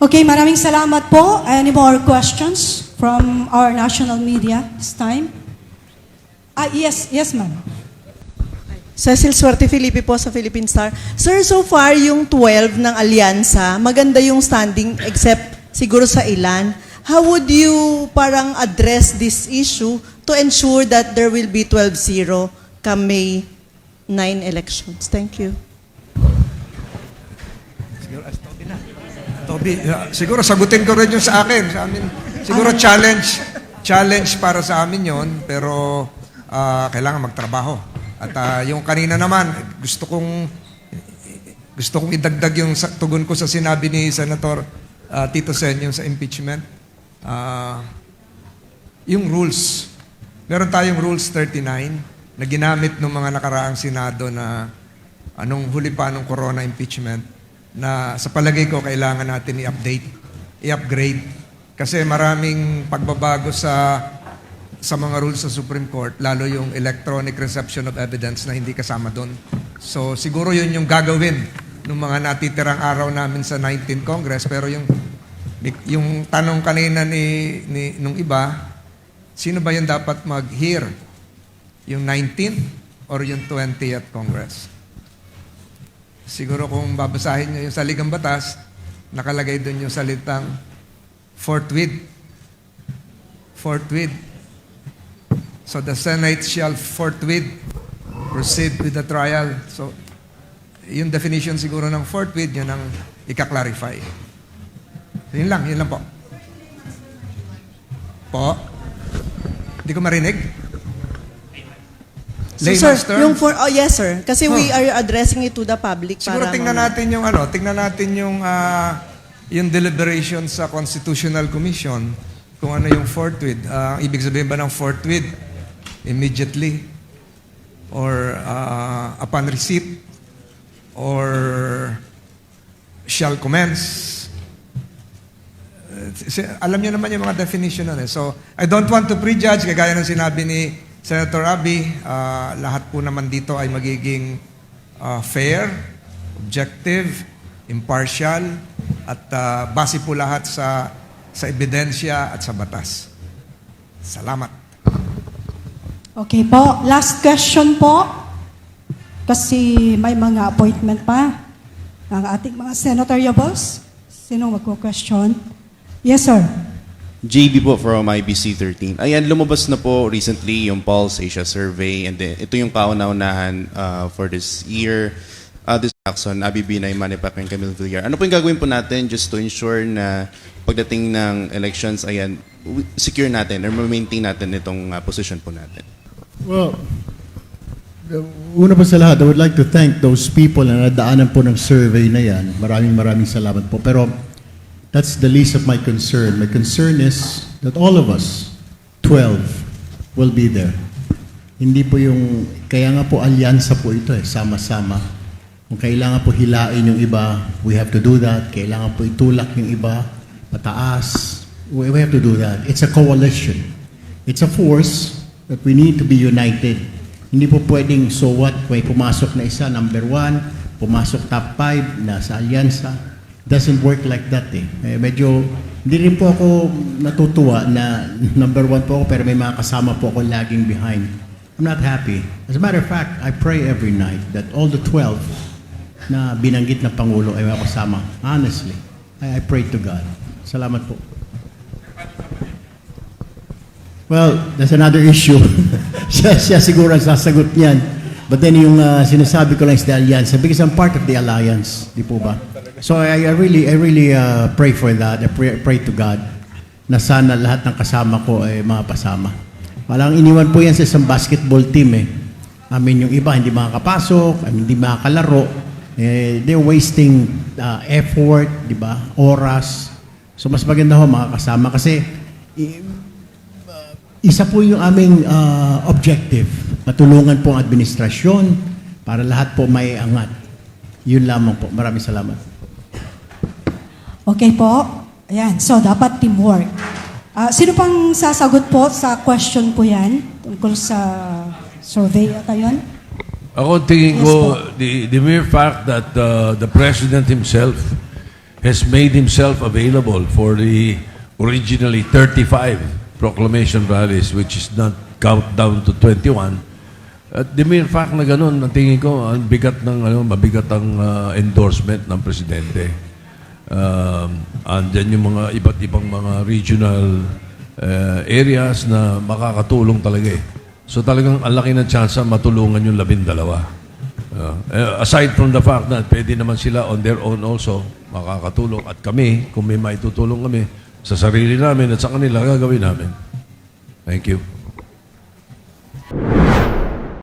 Okay, maraming salamat po. Any more questions from our national media this time? Yes, ma'am. Cecil Suerte Filipe po sa Philippine Star. Sir, so far yung 12 ng alyansa, maganda yung standing except siguro sa ilan. How would you parang address this issue to ensure that there will be 12-0 come May 9 elections? Thank you. Toby, siguro sagutin ko rin yung sa akin. Sa amin, siguro challenge para sa amin yon, pero kailangan magtrabaho. At yung kanina naman, gusto kong idagdag yung tugon ko sa sinabi ni Senator Tito Sen yung sa impeachment. Yung rules. Meron tayong Rules 39 na ginamit ng mga nakaraang Senado na anong huli pa ng corona impeachment na sa palagay ko kailangan natin i-upgrade. Kasi maraming pagbabago sa mga rules sa Supreme Court, lalo yung electronic reception of evidence na hindi kasama doon. So siguro yun yung gagawin ng mga natitirang araw namin sa 19th Congress. Pero yung tanong kanina nung iba, sino ba yung dapat mag-hear? Yung 19th or yung 20th Congress? Siguro kung babasahin nyo yung saligang batas, nakalagay doon yung salitang forthwith. Forthwith. So the Senate shall forthwith proceed with the trial. So, yung definition siguro ng forthwith, yun ang ika-clarify. Yun lang po. Po? Hindi ko marinig? So, sir, yung yes, sir. Kasi we are addressing it to the public. Siguro tingnan natin yung deliberation sa Constitutional Commission kung ano yung forthwith. Ibig sabihin ba ng forthwith? Immediately? Or upon receipt? Or shall commence? Alam niyo naman yung mga definition nun. So, I don't want to prejudge, kagaya ng sinabi ni Senator Abby, lahat po naman dito ay magiging fair, objective, impartial, at base po lahat sa ebidensya at sa batas. Salamat. Okay po. Last question po. Kasi may mga appointment pa ang ating mga senatoriables. Sino magko-question? Yes, sir. JB po from IBC 13. Ayan, lumabas na po recently yung Pulse Asia Survey, and then ito yung kauna-unahan for this year. This Jackson, Abby Binay, Manny Pacquiao, Camille Villar. Ano po yung gagawin po natin just to ensure na pagdating ng elections, ayan, secure natin or ma-maintain natin itong position po natin? Well, una pa sa lahat, I would like to thank those people na nadaanan po ng survey na yan. Maraming salamat po. Pero that's the least of my concern. My concern is that all of us, 12, will be there. Hindi po yung, kaya nga po alyansa po ito sama-sama. Kung kailangan po hilain yung iba, we have to do that. Kailangan po itulak yung iba, pataas. We have to do that. It's a coalition. It's a force that we need to be united. Hindi po pwedeng, so what, may pumasok na isa, number 1, pumasok top 5, nasa alyansa. Doesn't work like that eh. Medyo, hindi rin po ako natutuwa na number 1 po ako pero may mga kasama po ako lagging behind. I'm not happy. As a matter of fact, I pray every night that all the 12 na binanggit na Pangulo ay makasama. Honestly, I pray to God. Salamat po. Well, that's another issue. siya siguro ang sasagot niyan. But then yung sinasabi ko lang is the alliance because I'm part of the alliance. Di po ba? So I really pray for that. I pray to God na sana lahat ng kasama ko ay mapasama. Walang iniwan po yan sa isang basketball team eh. I mean, yung iba hindi makakapasok, hindi makakalaro. They're wasting effort, di ba? Oras. So mas maganda ho makakasama kasi isa po yung aming objective. Matulungan po ang administrasyon para lahat po may angat. Yun lamang po. Maraming salamat. Okay po. Ayan. So, dapat teamwork. Sino pang sasagot po sa question po yan? Tungkol sa survey ata yun? Ako tingin ko, the mere fact that the President himself has made himself available for the originally 35 proclamation rallies, which is not count down to 21. At the mere fact na ganun, ang tingin ko, ang bigat ng, mabigat ang endorsement ng Presidente. Andyan yung mga iba't ibang mga regional areas na makakatulong talaga eh. So talagang ang laki ng chance matulungan yung 12. Aside from the fact na pwede naman sila on their own also makakatulong, at kami, kung may maitutulong kami sa sarili namin at sa kanila, gagawin namin. Thank you.